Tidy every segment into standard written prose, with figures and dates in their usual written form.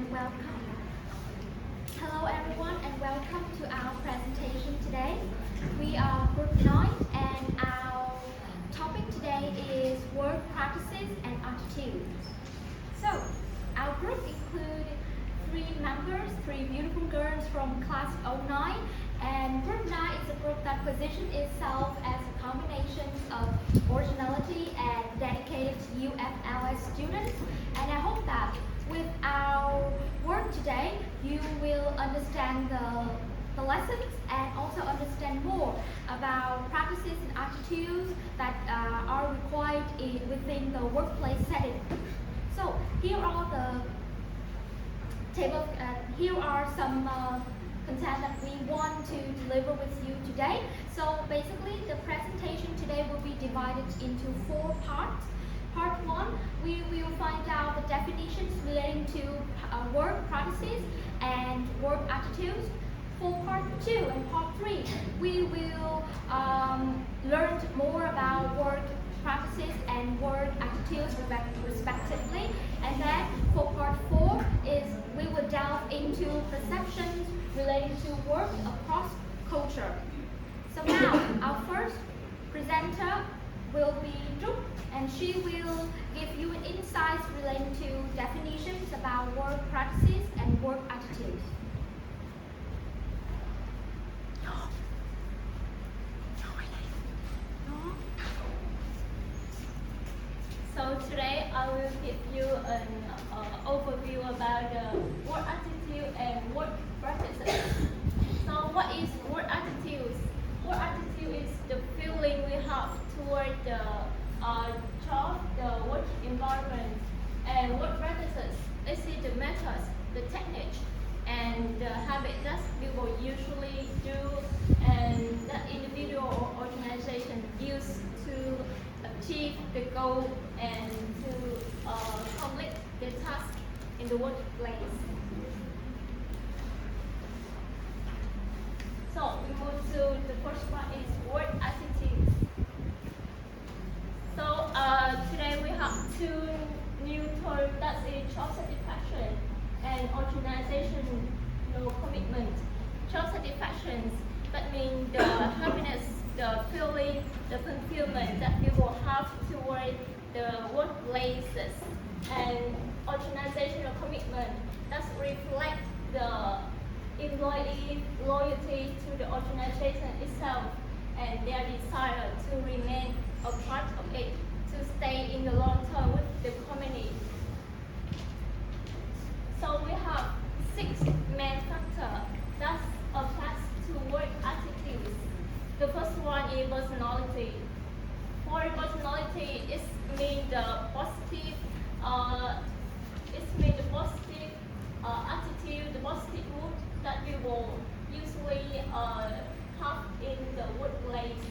and welcome. Hello everyone and welcome to our presentation today. We are Group 9 and our topic today is work practices and attitudes. So, our group includes 3 members, 3 beautiful girls from class 09, and Group 9 is a group that positions itself as a combination of originality and dedicated UFLS students. And I hope that with our work today, you will understand the lessons and also understand more about practices and attitudes that are required within the workplace setting. So here are some content that we want to deliver with you today. So basically, the presentation today will be divided into 4 parts. Part 1, we will find out the definitions relating to work practices and work attitudes. For part 2 and part 3, we will learn more about work practices and work attitudes respectively. And then for part 4 is we will delve into perceptions relating to work across culture. So now our first presenter will be Truc, and she will give you an insights relating to definitions about work practices and work attitudes. So today I will give you an overview about work attitude and work practices. So what is work attitude? Work attitude is the feeling we have toward the job, the work environment, and work practices. This is the methods, the techniques, and the habit that people usually do and that individual or organization use to achieve the goal and to complete the task in the workplace. So we move to the first part is work attitude. So today we have 2 new terms, that's a job satisfaction and organization commitment. Job satisfaction, that means the happiness, the feeling, the fulfillment that people have toward the workplaces, and organizational commitment that reflect the employee loyalty to the organization itself and their desire to remain a part of it, to stay in the long term with the community. So we have 6 main factors that apply to work attitudes. The first one is personality. For personality, it means the positive, attitude, the positive mood that we will usually have in the workplace.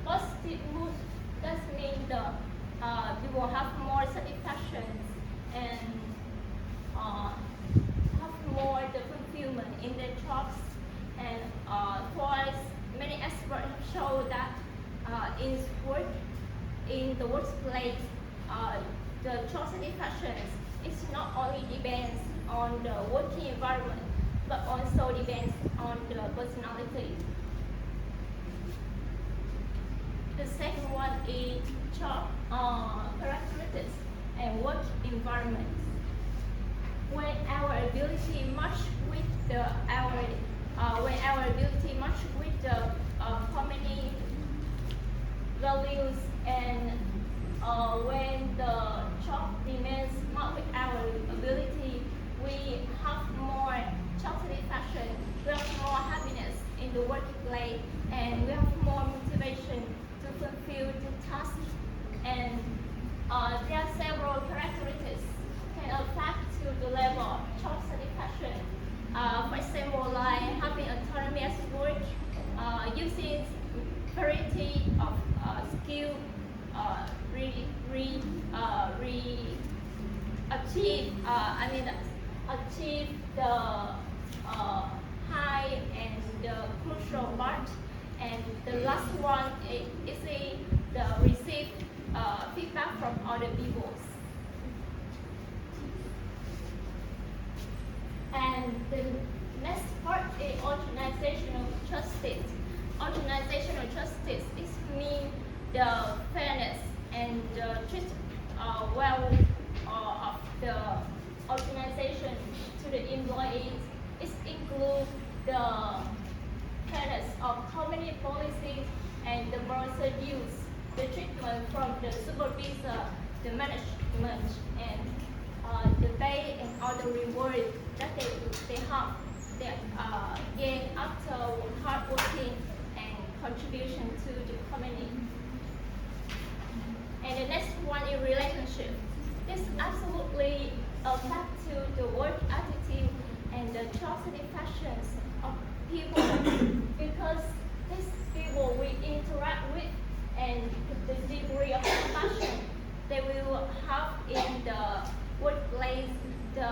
Positive mood, that means we will have more satisfaction and have more the fulfillment in their jobs. And twice, many experts have shown that in the workplace, the job satisfaction is not only depends on the working environment, but also depends on the personality. The second one is job characteristics and work environment. When our ability match with the company values and when the job demands match with our ability, we have more job satisfaction, we have more happiness in the workplace, and we have more motivation to fulfill the task. And there are several characteristics can affect to the level of job satisfaction. For example, like having autonomy at work, using variety of skill, achieve the high and the crucial part. And the last one is the receive feedback from other people. justice. Organizational justice is mean the fairness and the treat well of the organization to the employees. It includes the fairness of company policies and the procedures, the treatment from the supervisor, the management, and the pay and other reward that they have that gain after hard working and contribution to the company. And the next one is relationship. This absolutely affects to the work attitude and the job satisfactions of people because these people we interact with and the degree of compassion they will have in the workplace, the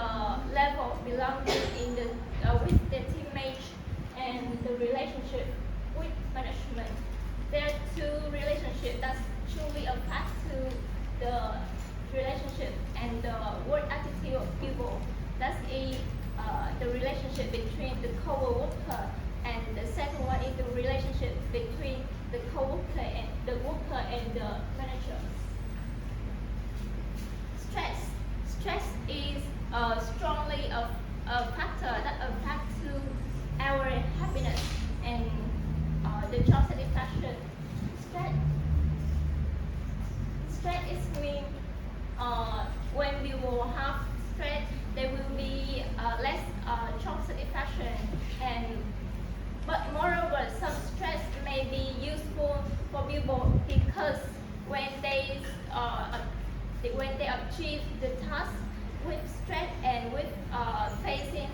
level belonging in the with the teammates and the relationship with management. There are two relationships that truly affect to the relationship and the work attitude of people. That's the relationship between the co-worker, and the second one is the relationship between the co-worker and the worker and the manager. Stress is strongly a factor that affects to our happiness and the job satisfaction. Stress is mean when we will have stress, there will be less job satisfaction, and but moreover, some stress may be useful for people because when they achieve the task with stress and with facing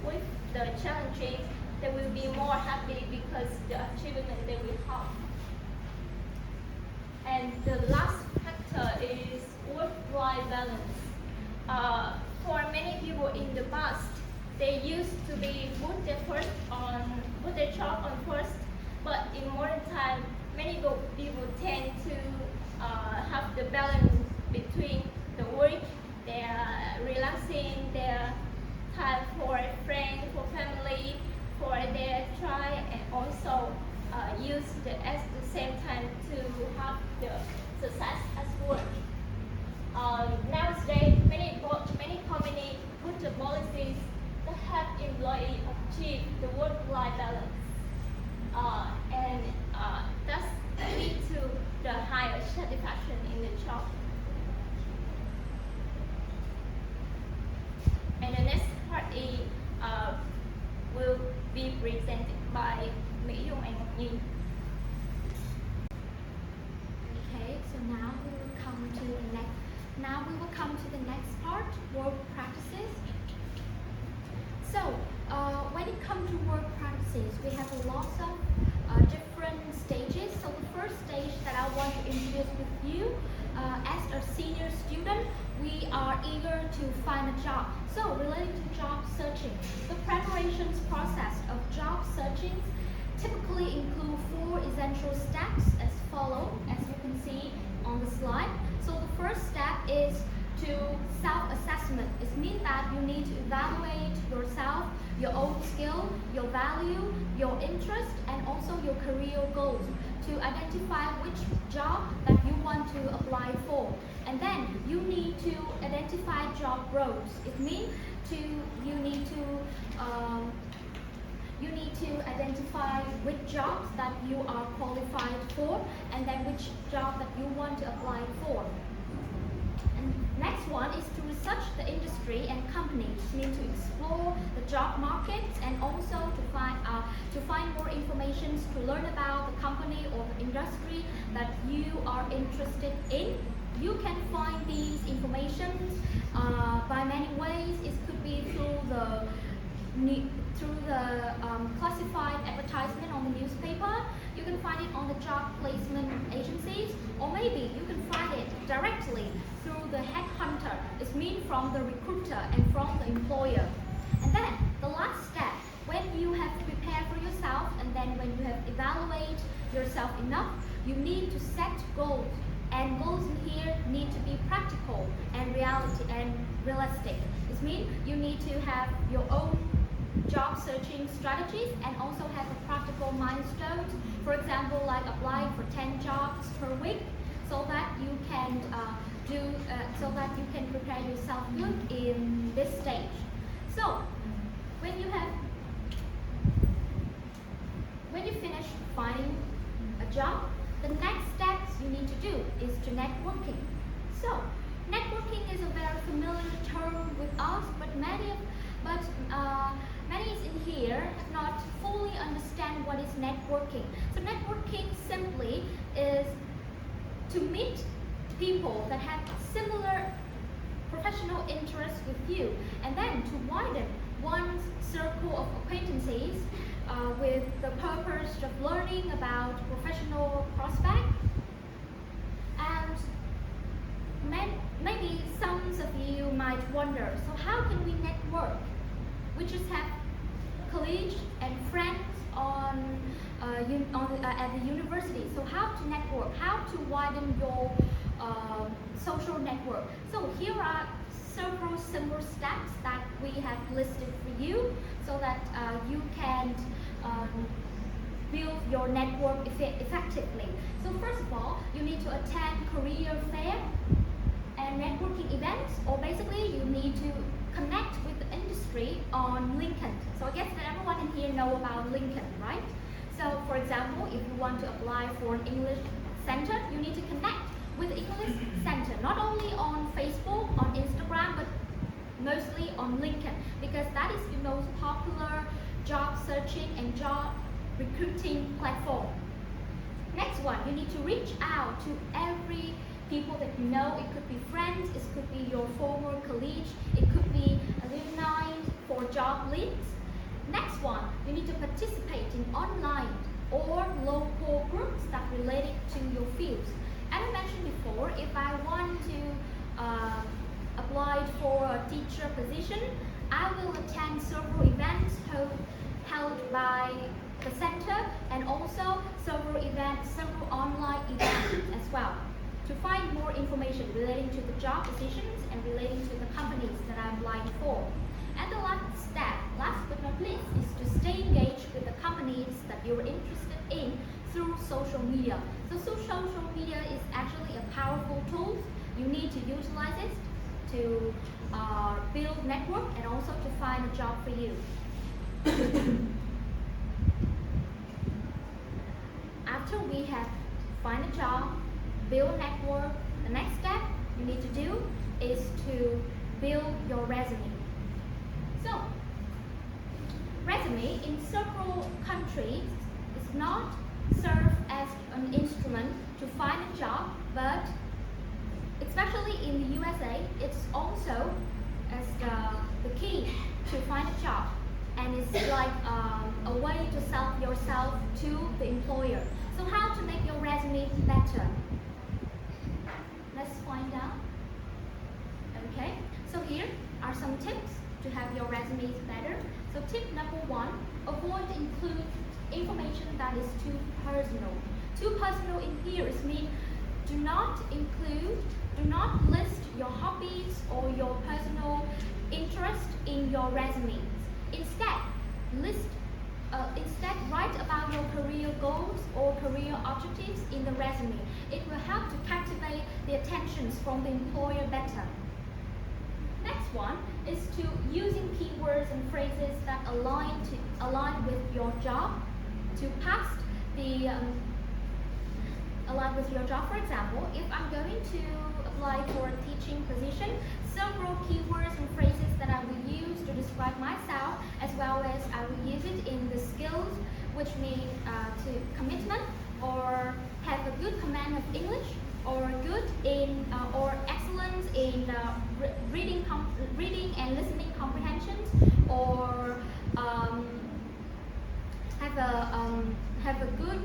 with the challenges, they will be more happy because the achievement they will have. And the last factor is work-life balance. For many people in the past, they used to be put their job on first, but in modern time, many people tend to have the balance between the work, their relaxing, their time for friends, for family, for their tribe, and also use at the same time to have the success as work. Nowadays, many companies put the policies that help employees achieve the work-life balance, and that's lead to the higher satisfaction in the job. And the next part is will be presented by Dung and Ngoc Nhi. Okay, so now we will come to the next part, work practices. So when it comes to work practices, we have a lot of different stages. So the first stage that I want to introduce with you, as a senior student, we are eager to find a job. So related to job searching, the preparations process of job searching typically include 4 essential steps as follows, as you can see on the slide. So the first step is to self-assessment. It means that you need to evaluate yourself, your own skill, your value, your interest, and also your career goals to identify which job that you want to apply for. And then you need to identify job roles. It means you need to identify which jobs that you are qualified for, and then which job that you want to apply for. And next one is to research the industry and companies. You need to explore the job markets and also to find more information to learn about the company or the industry that you are interested in. You can find these information by many ways. It could be through the classified advertisement on the newspaper. You can find it on the job placement agencies, or maybe you can find it directly through the headhunter. It means from the recruiter and from the employer. And then the last step, when you have prepared for yourself and then when you have evaluated yourself enough, you need to set goals. And goals in here need to be practical and realistic. It means you need to have your own job searching strategies and also have a practical milestones. For example, like applying for 10 jobs per week, so that you can prepare yourself good in this stage. So when you finish finding a job, the next steps you need to do is to networking. So networking is a very familiar term with us, but many in here have not fully understand what is networking. So networking simply is to meet people that have similar professional interests with you, and then to widen one's circle of acquaintances with the purpose of learning about professional prospects. And maybe some of you might wonder, so how can we network? We just have colleagues and friends at the university. So how to network? How to widen your social network? So here are several simple steps that we have listed for you, so that you can build your network effectively. So first of all, you need to attend career fair and networking events, or basically you need to connect with the industry on LinkedIn. So I guess that everyone in here know about LinkedIn, right? So for example, if you want to apply for an English center, you need to connect with the English center, not only on Facebook, on Instagram, but mostly on LinkedIn, because that is the most popular job searching and job recruiting platform. Next one, you need to reach out to every people that you know. It could be friends, it could be your former colleagues, it could be alumni for job leads. Next one, you need to participate in online or local groups that related to your fields. As I mentioned before, if I want to apply for a teacher position, I will attend several events held by the center, and also several online events as well, to find more information relating to the job positions and relating to the companies that I'm applying for. And the last step, last but not least, is to stay engaged with the companies that you're interested in through social media. So social media is actually a powerful tool. You need to utilize it to build network and also to find a job for you. After we have find a job, build a network, the next step you need to do is to build your resume. So, resume in several countries is not served as an instrument to find a job, but especially in the USA, it's also as the key to find a job, and it's like a way to sell yourself to the employer. So how to make your resume better? Let's find out. Okay, so here are some tips to have your resumes better. So tip number one, avoid include information that is too personal. Too personal in here is mean do not list your hobbies or your personal interest in your resumes. Instead, write about your career goals or career objectives in the resume. It will help to captivate the attentions from the employer better. Next one is to using keywords and phrases that align with your job to pass the align with your job. For example, if I'm going to apply for a teaching position, several keywords and phrases that I will use to describe myself, as well as I will use it in the skills, which mean to commitment, or have a good command of English, or good in or excellence in reading and listening comprehensions, or have a good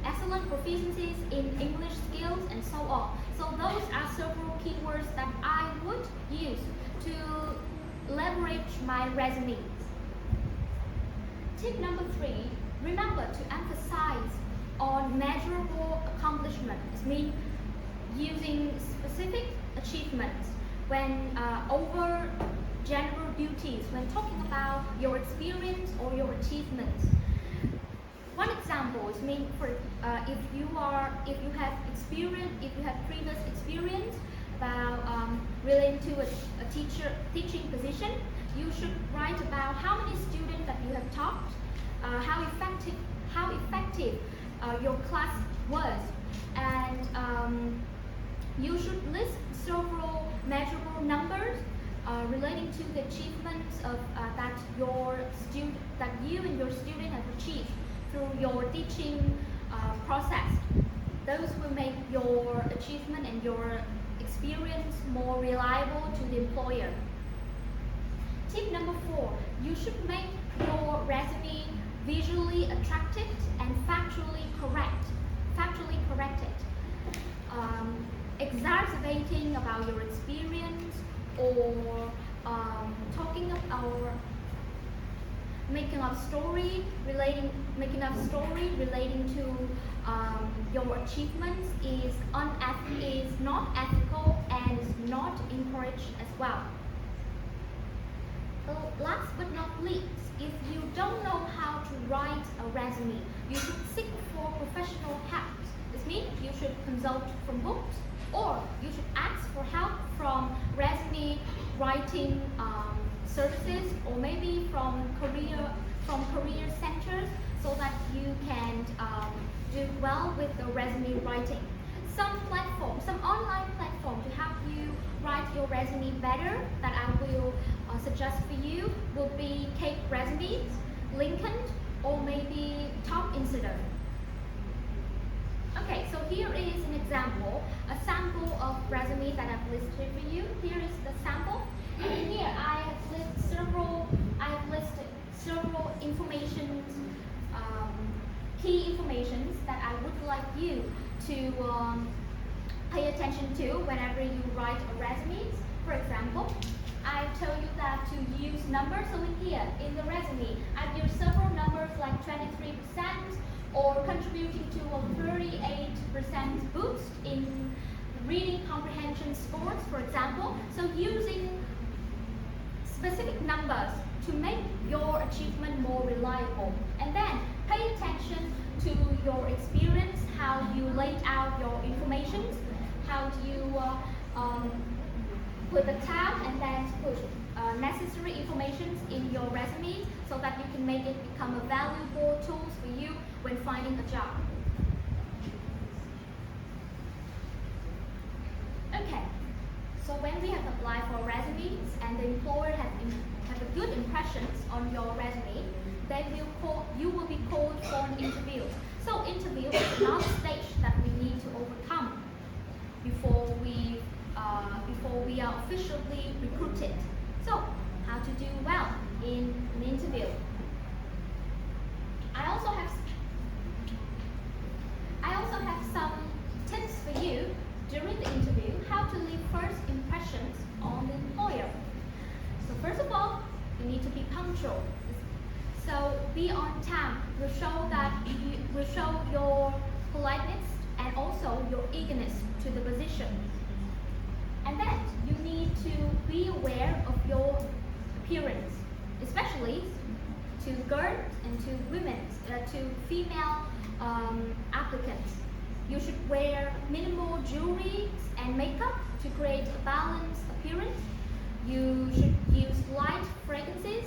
excellent proficiencies in English skills, and so on. So those are several keywords that I would use to leverage my resumes. Tip number 3, remember to emphasize on measurable accomplishments. It means using specific achievements when general duties when talking about your experience or your achievements. One example is mean for if you have previous experience about relating to a teaching position, you should write about how many students that you have taught, how effective your class was, and you should list several measurable numbers relating to the achievements of that you and your student have achieved through your teaching process. Those will make your achievement and your experience more reliable to the employer. Tip number 4, you should make your resume visually attractive and factually corrected. Exacerbating about your experience or talking about our making up story relating to your achievements is not ethical and is not encouraged as well. Last but not least, if you don't know how to write a resume, you should seek for professional help. This means you should consult from books, or you should ask for help from resume writing services, or maybe from career centers, so that you can do well with the resume writing. Some online platform to help you write your resume better that I will suggest for you will be Cake Resumes, Lincoln, or maybe Top Insider. Okay, so here is an example, a sample of resume that I've listed for you. Here is the sample, and in here I have listed several key informations that I would like you to pay attention to whenever you write a resume. For example, I tell you that to use numbers. So in here, in the resume, I've used several numbers like 23%, or contributing to a 38% boost in reading comprehension scores, for example. So using specific numbers to make your achievement more reliable. And then pay attention to your experience, how you laid out your information, how you put the tab and then put necessary information in your resume, so that you can make it become a valuable tool for you when finding a job. Okay, so when we have applied for resumes and the employer have a good impressions on your resume, then you will be called for an interview. So interview is another stage that we need to overcome before we are officially recruited. So how to do well in an interview. I also have some tips for you during the interview, how to leave first impressions on the employer. So first of all, you need to be punctual. So be on time will show your politeness and also your eagerness to the position. And then you need to be aware of your appearance, especially to girls and to women, to female applicants. You should wear minimal jewelry and makeup to create a balanced appearance. You should use light fragrances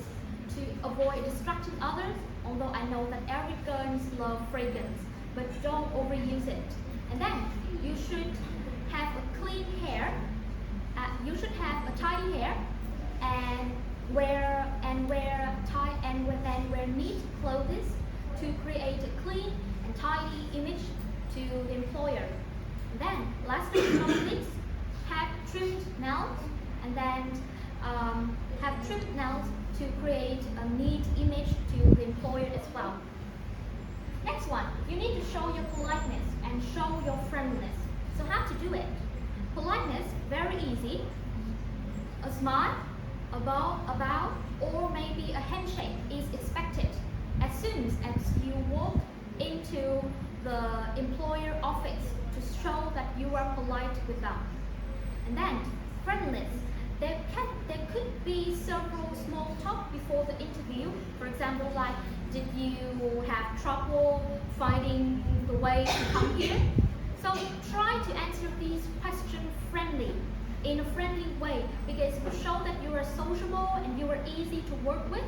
to avoid distracting others, although I know that every girl loves fragrance, but don't overuse it. And then you should have a clean hair. You should have a tidy hair and wear neat clothes to create a clean and tidy image to the employer. And then, last but not least, have trimmed nails, and then have trimmed nails to create a neat image to the employer as well. Next one, you need to show your politeness and show your friendliness. So how to do it? Politeness, very easy. A smile, a bow, or maybe a handshake is expected as soon as you walk into the employer office to show that you are polite with them. And then friendliness, there could be several small talk before the interview. For example, like, did you have trouble finding the way to come here? So try to answer these questions in a friendly way, because it will show that you are sociable and you are easy to work with.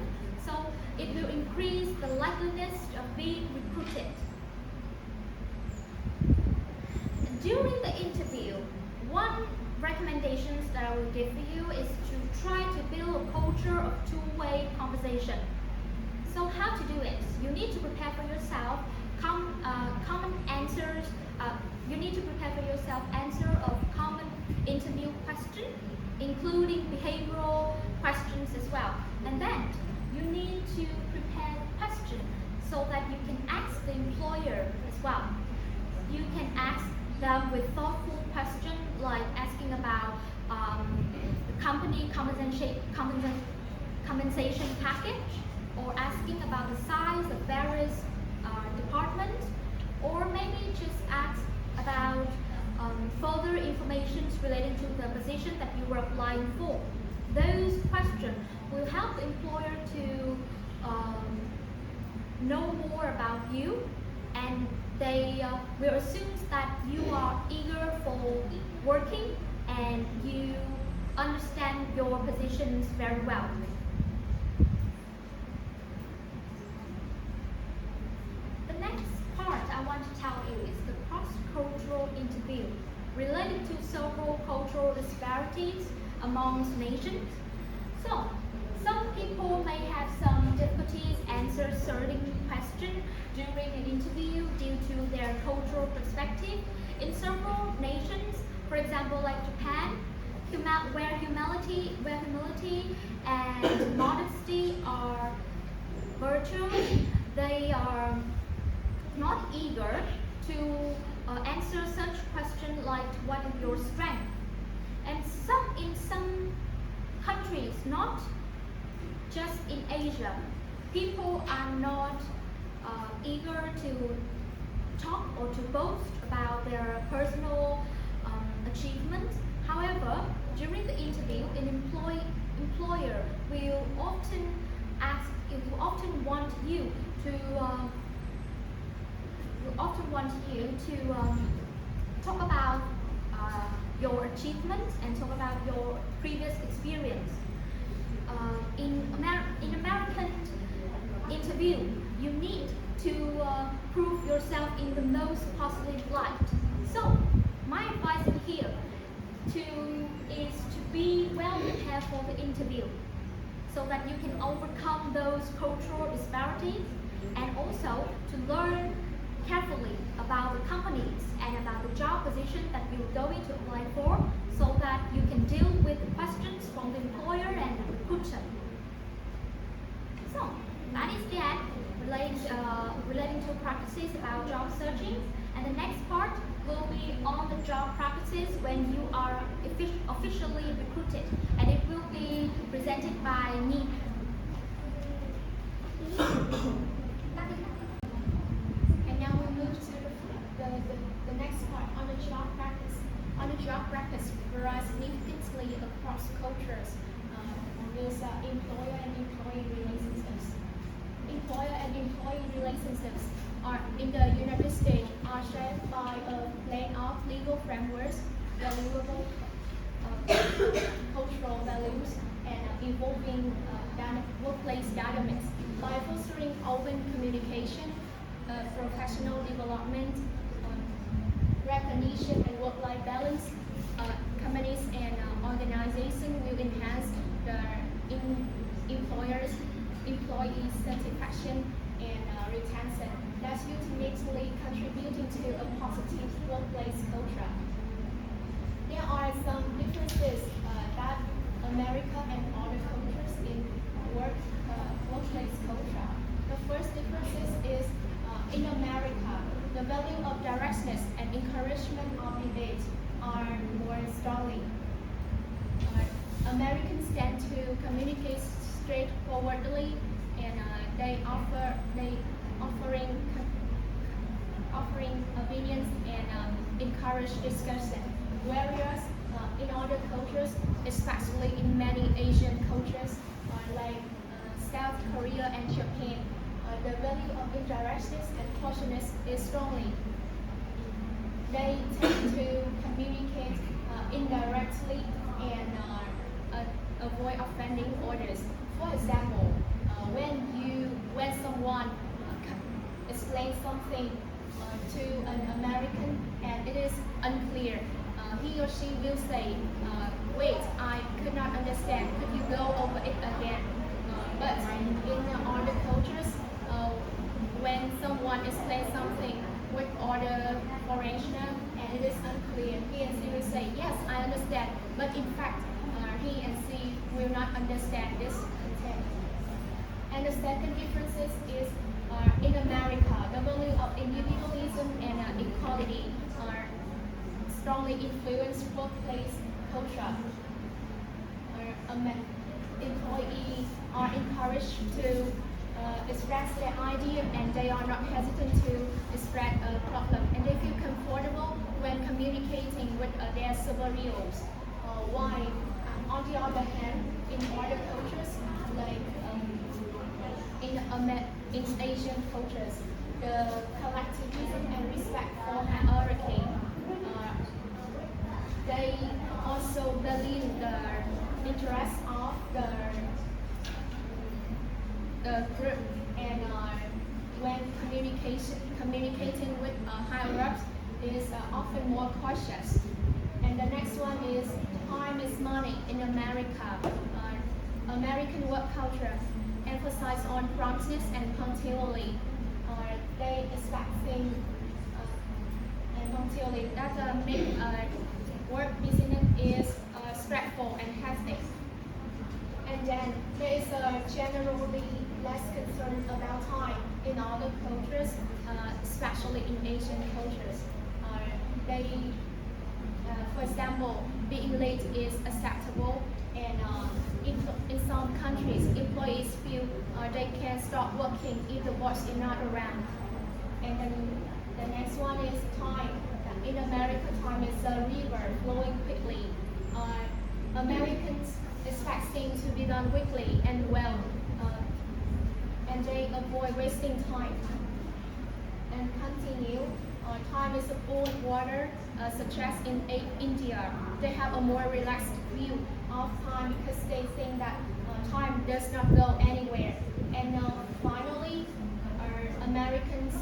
So it will increase the likeliness of being recruited. During the interview, one recommendations that I will give you is to try to build a culture of two-way conversation. So how to do it? You need to prepare for yourself common answers. You need to prepare for yourself answer of common interview questions, including behavioral questions as well. And then you need to prepare questions so that you can ask the employer as well. You can ask them with thoughtful questions, like asking about the company compensation package, or asking about the size of various departments, or maybe just ask about further information relating to the position that you were applying for. Those questions will help the employer to know more about you, and they will assume that you are eager for working and you understand your positions very well. The next part I want to tell you is the cross-cultural interview, related to several cultural disparities amongst nations. So, some people may have some difficulties answer certain questions during an interview due to their cultural perspective. In several nations, for example, like Japan, where humility and modesty are virtues, they are not eager to answer such questions like what is your strength. And in some countries, not just in Asia, people are not eager to talk or to boast about their personal achievements. However, during the interview, an employer will often want you to talk about your achievements and talk about your previous experience. In American interview, you need to prove yourself in the most positive light. So, my advice in here is to be well prepared for the interview, so that you can overcome those cultural disparities, and also to learn carefully about the companies and about the job position that you're going to apply for, so that you can deal with the questions from the employer and the recruiter. So that is the end relating to practices about job searching, and the next part will be on the job practices when you are officially recruited, and it will be presented by me. And now we move to the next part on the job practice. On the job practice varies significantly across cultures. There's employer and employee relationships. Employer and employee relationships are in the United States are shaped by a plain of legal frameworks, valuable cultural values, and evolving workplace dynamics. By fostering open communication, professional development, recognition, and work-life balance, companies and organizations will enhance their employee satisfaction and retention, thus ultimately contributing to a positive workplace culture. There are some differences that America and other cultures in workplace culture. The first difference is in America, the value of directness and encouragement of debate are more strongly. Americans tend to communicate straightforwardly, and they offering opinions and encourage discussion. Whereas in other cultures, especially in many Asian cultures, the value of indirectness and cautiousness is strongly. They tend to communicate indirectly and avoid offending others. For example, when someone explains something to an American and it is unclear, he or she will say, "Wait, I could not understand. Could you go over it again?" But in other cultures, when someone explains something with other foreigner and it is unclear, he and she will say, "Yes, I understand," but in fact, he and she will not understand this content. And the second difference is in America, the value of individualism and equality are strongly influenced workplace culture. Employees are encouraged to express their idea and they are not hesitant to express a problem and they feel comfortable when communicating with their superiors. While on the other hand, in other cultures like in Asian cultures, the collectivism and respect for hierarchy, they also value the interest of the group and when communicating with higher-ups is often more cautious. And the next one is time is money in America. American work culture emphasize on promptness and punctuality. They expect things and punctuality that make work business is stressful and hectic. And then there is generally less concern about time in other cultures, especially in Asian cultures. For example, being late is acceptable, and in some countries, employees feel they can stop working if the boss is not around. And then the next one is time. In America, time is a river flowing quickly. Americans expect things to be done quickly and well, and they avoid wasting time. And continue, time is a pool of water, such as in India. They have a more relaxed view of time because they think that time does not go anywhere. And finally, Americans'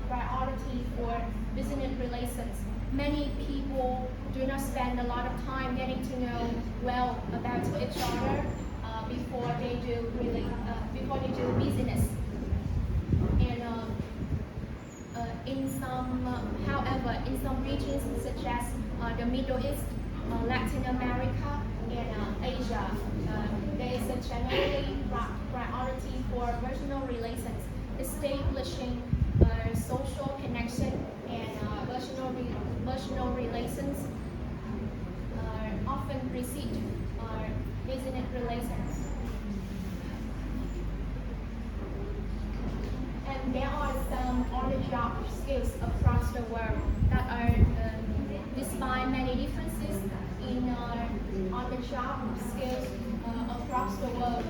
priority for business relations. Many people do not spend a lot of time getting to know well about each other before they do business. And however, in some regions such as the Middle East, Latin America, and Asia, there is a generally priority for personal relations, establishing social connection and personal relations often precede business relations. And there are some on-the-job skills across the world that are, despite many differences in on-the-job skills across the world,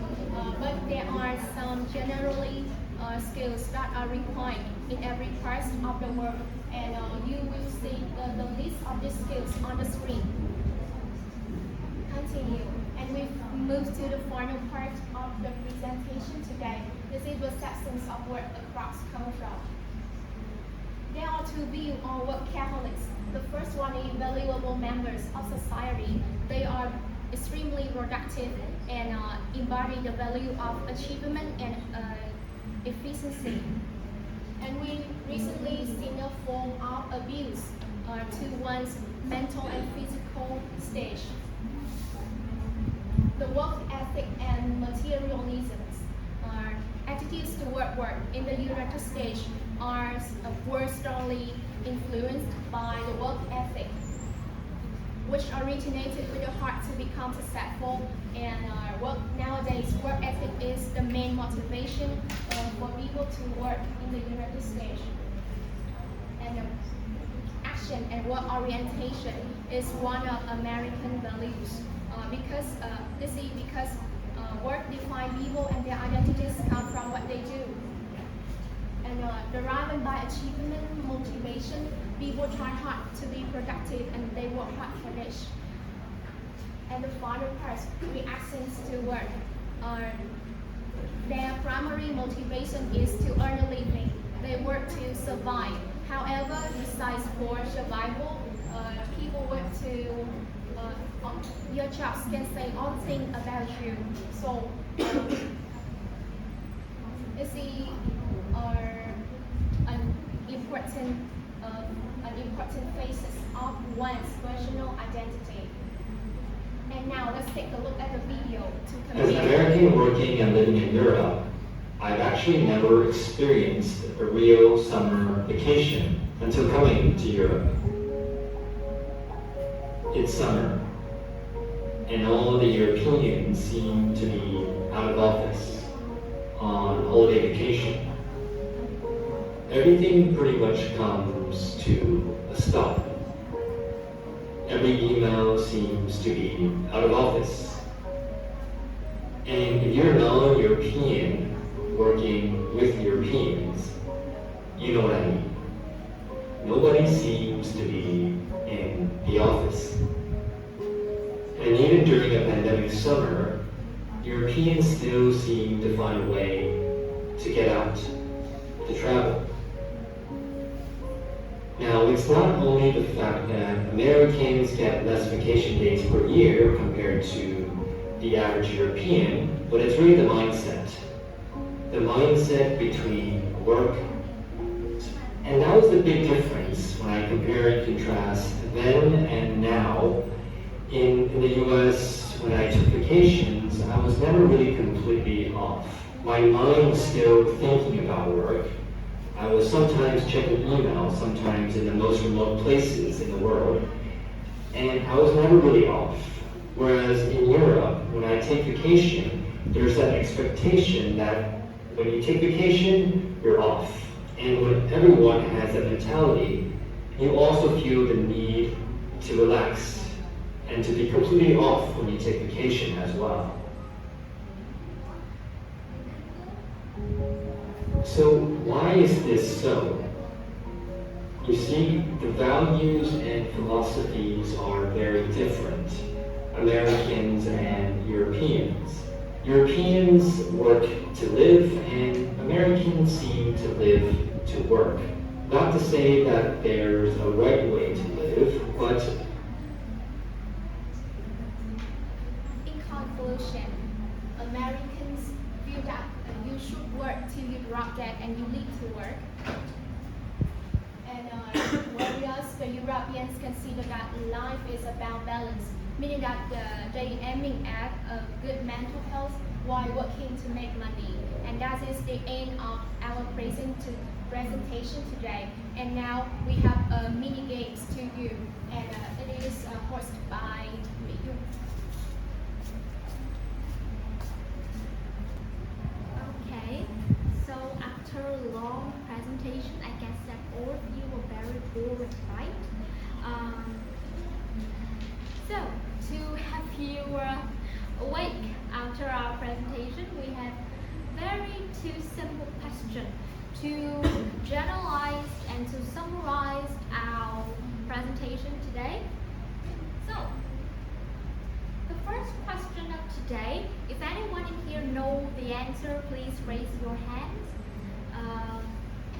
but there are some generally skills that are required in every part of the world, and you will see the list of these skills on the screen. Continue, and we move to the final part of the presentation today. This is the sections of work across culture. There are two views on workaholics. The first one is valuable members of society. They are extremely productive and embody the value of achievement and efficiency. And we recently seen a form of abuse to one's mental and physical stage. The work ethic and materialism attitudes to work in the United States were strongly influenced by the work ethic, which originated with the heart to become successful. And nowadays, work ethic is the main motivation for people to work in the United States. And action and work orientation is one of American values because work defines people and their identities come from what they do. And driven by achievement, motivation, people try hard to be productive and they work hard for this. And the final part, reactions to work. Their primary motivation is to earn a living. They work to survive. However, besides for survival, people work to, your jobs can say all things about you. So, you see, an important phases of one's personal identity. And now let's take a look at the video to As an compare. American working and living in Europe, I've actually never experienced a real summer vacation until coming to Europe. It's summer, and all the Europeans seem to be out of office on holiday vacation. Everything pretty much comes to a stop. Every email seems to be out of office. And if you're a non-European working with Europeans, you know what I mean. Nobody seems to be in the office. And even during a pandemic summer, Europeans still seem to find a way to get out, to travel. Now, it's not only the fact that Americans get less vacation days per year compared to the average European, but it's really the mindset. The mindset between work, and that was the big difference when I compare and contrast then and now. In the US, when I took vacations, I was never really completely off. My mind was still thinking about work. I was sometimes checking email, sometimes in the most remote places in the world, and I was never really off. Whereas in Europe, when I take vacation, there's that expectation that when you take vacation, you're off. And when everyone has that mentality, you also feel the need to relax and to be completely off when you take vacation as well. So why is this so? You see, the values and philosophies are very different, Americans and Europeans. Europeans work to live and Americans seem to live to work. Not to say that there's a right way to live, but In conclusion, Americans feel that you should work till you drop dead and you need to work. And whereas the Europeans consider that life is about balance, meaning that they aiming at a good mental health while working to make money. And that is the end of our presentation today. And now we have mini games to you, and it is hosted by you. Okay, so after a long presentation, I guess that all of you were very bored, right? So to have you awake after our presentation, we have very two simple questions to generalize and to summarize our presentation today. So the first question of today, if anyone in here know the answer, please raise your hands.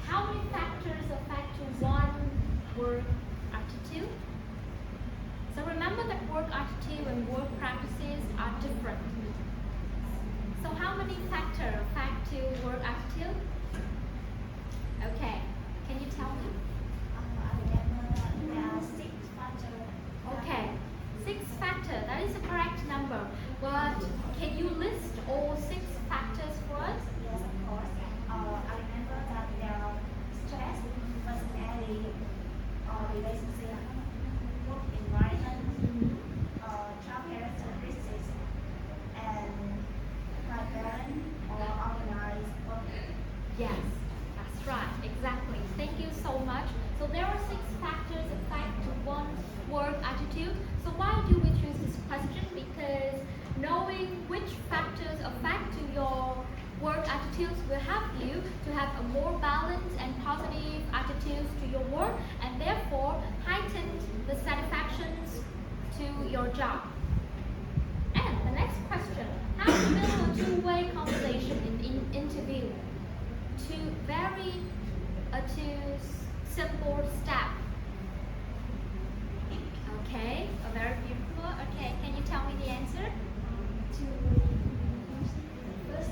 How many factors affect one work attitude? So remember that work attitude and work practices are different. So how many factors affect work attitude? Okay, can you tell me? There are 6 factors. Okay, 6 factors, that is the correct number. But can you list all 6 factors for us? Yes, of course. I remember that there are stress, personality, relationship, work environment, job characteristics, and high balance or organized work. Yes, that's right, exactly. Thank you so much. So there are 6 factors affect one's work attitude. So why do we choose this question? Because knowing which factors affect your work attitude attitudes will help you to have a more balanced and positive attitudes to your work and therefore heighten the satisfactions to your job. And the next question, how to build a two-way conversation in interview? Two simple steps. Okay, a very beautiful. Okay, can you tell me the answer? To first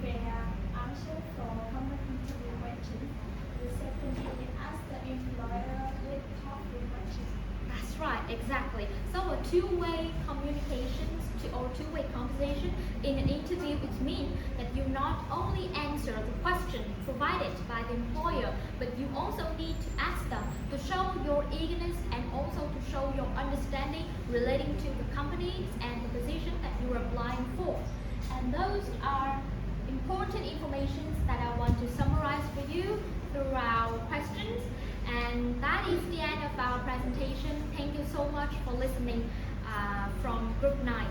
prepare answer for common interview questions. The second is ask the employer with topic questions. That's right, exactly. So a two-way communications or two-way conversation in an interview, it means that you not only answer the question provided by the employer, but you also need to ask them to show your eagerness and also to show your understanding relating to the companies and the position that you are applying for. And those are important information that I want to summarize for you through our questions. And that is the end of our presentation. Thank you so much for listening from Group 9.